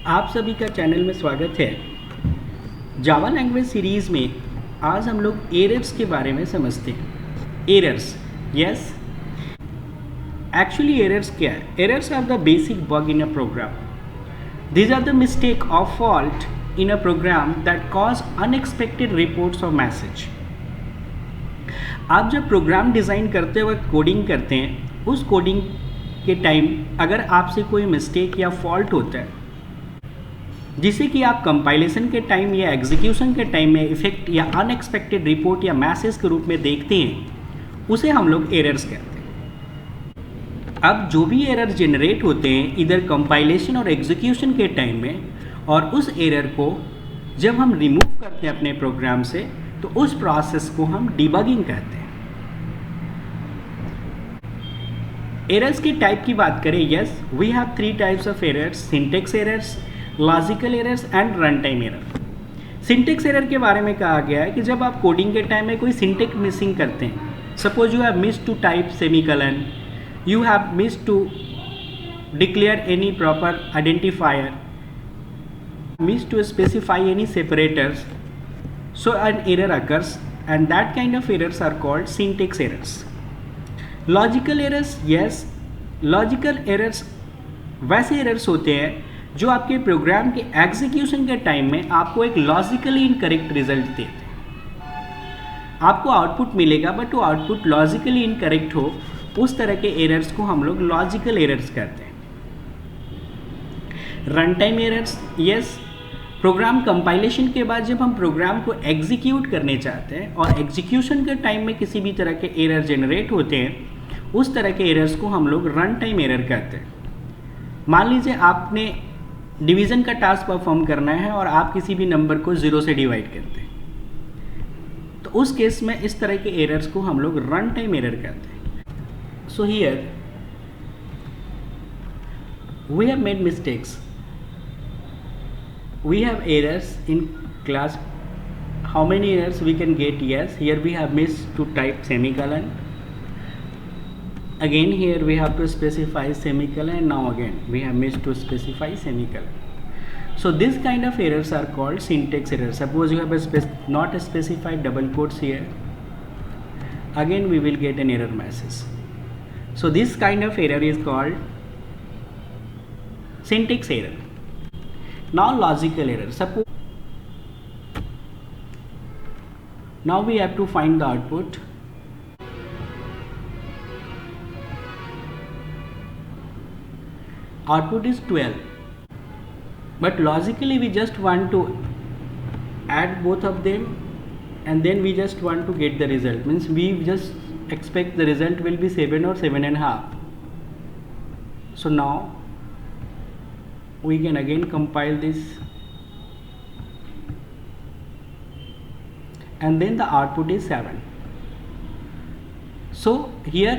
आप सभी का चैनल में स्वागत है। जावा लैंग्वेज सीरीज़ में आज हम लोग एरर्स के बारे में समझते हैं। एरर्स, यस, एक्चुअली एरर्स क्या है? Errors are the basic bug in a program. These are the mistake or fault in a program that cause unexpected reports or message. आप जब प्रोग्राम डिज़ाइन करते वक्त कोडिंग करते हैं, उस कोडिंग के टाइम अगर आपसे कोई मिस्टेक या फॉल्ट होता है जिसे कि आप कंपाइलेशन के टाइम या एग्जीक्यूशन के टाइम में इफेक्ट या अनएक्सपेक्टेड रिपोर्ट या मैसेज के रूप में देखते हैं, उसे हम लोग एरर्स कहते हैं। अब जो भी एरर जनरेट होते हैं इधर कंपाइलेशन और एग्जीक्यूशन के टाइम में, और उस एरर को जब हम रिमूव करते हैं अपने प्रोग्राम से, तो उस प्रोसेस को हम डिबगिंग कहते हैं। एरर्स की टाइप की बात करें, yes, we have 3 types of errors: syntax errors, logical errors and run time error. Syntax error के बारे में कहा गया है कि जब आप कोडिंग के टाइम में कोई सिंटेक्स मिसिंग करते हैं, suppose you have miss to type semicolon, you have missed to declare any proper identifier, missed to specify any separators, so an error occurs, and that kind of errors are called syntax errors. Logical errors, yes, logical errors वैसे errors होते हैं जो आपके programme के execution के time में आपको एक लॉजिकली इनकरेक्ट रिजल्ट देते हैं। आपको आउटपुट मिलेगा बट वो आउटपुट लॉजिकली इनकरेक्ट हो, उस तरह के एरर्स को हम लोग लॉजिकल एरर्स कहते हैं। Run time errors, yes, program compilation के बाद जब हम प्रोग्राम को एग्जीक्यूट करने चाहते हैं और एग्जीक्यूशन के टाइम में किसी भी तरह के एरर जनरेट होते हैं, उस तरह के एरर्स को हम लोग रन टाइम एरर कहते हैं। मान लीजिए आपने डिवीज़न का टास्क परफॉर्म करना है और आप किसी भी नंबर को 0 से डिवाइड करते हैं, तो उस केस में इस तरह के एरर्स को हम लोग रन टाइम एरर कहते हैं। So here we have made mistakes. We have errors in class. How many errors we can get? Yes, here we have missed to type semicolon. Again here we have to specify semicolon, and now again we have missed to specify semicolon. So this kind of errors are called syntax errors. Suppose you have not specified double quotes here. Again we will get an error message. So this kind of error is called syntax error. Now logical error. Suppose now we have to find the output. Output is 12, but logically we just want to add both of them and then we just want to get the result. Means we just expect the result will be 7 or 7.5. So now we can again compile this, and then the output is 7. So here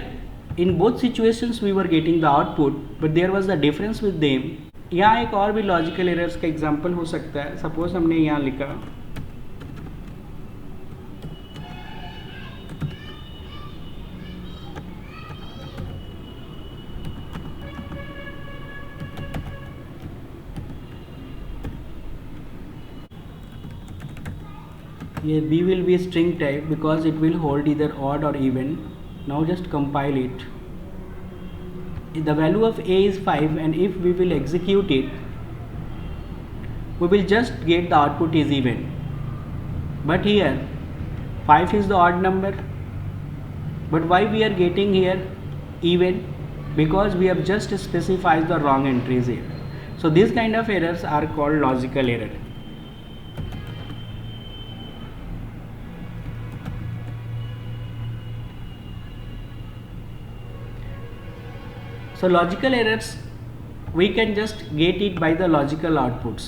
in both situations we were getting the output, but there was a difference with them. यहाँ एक और भी logical errors का example हो सकता है। Suppose हमने यहाँ लिखा here b will be a string type because it will hold either odd or even. Now just compile it. The value of a is 5, and if we will execute it, we will just get the output is even. But here 5 is the odd number, but why we are getting here even? Because we have just specified the wrong entries here. So these kind of errors are called logical error. So logical errors, we can just get it by the logical outputs.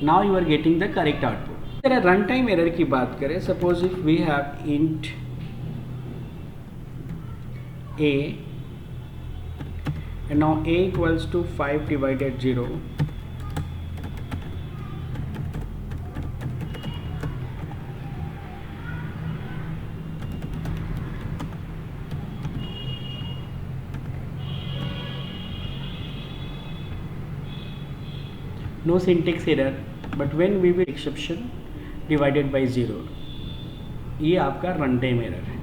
Now you are getting the correct output. अगर run time error की बात करें, suppose if we have int a and now a equals to 5 divided 0, no syntax error, but when we will exception divided by zero, ये आपका run time error है।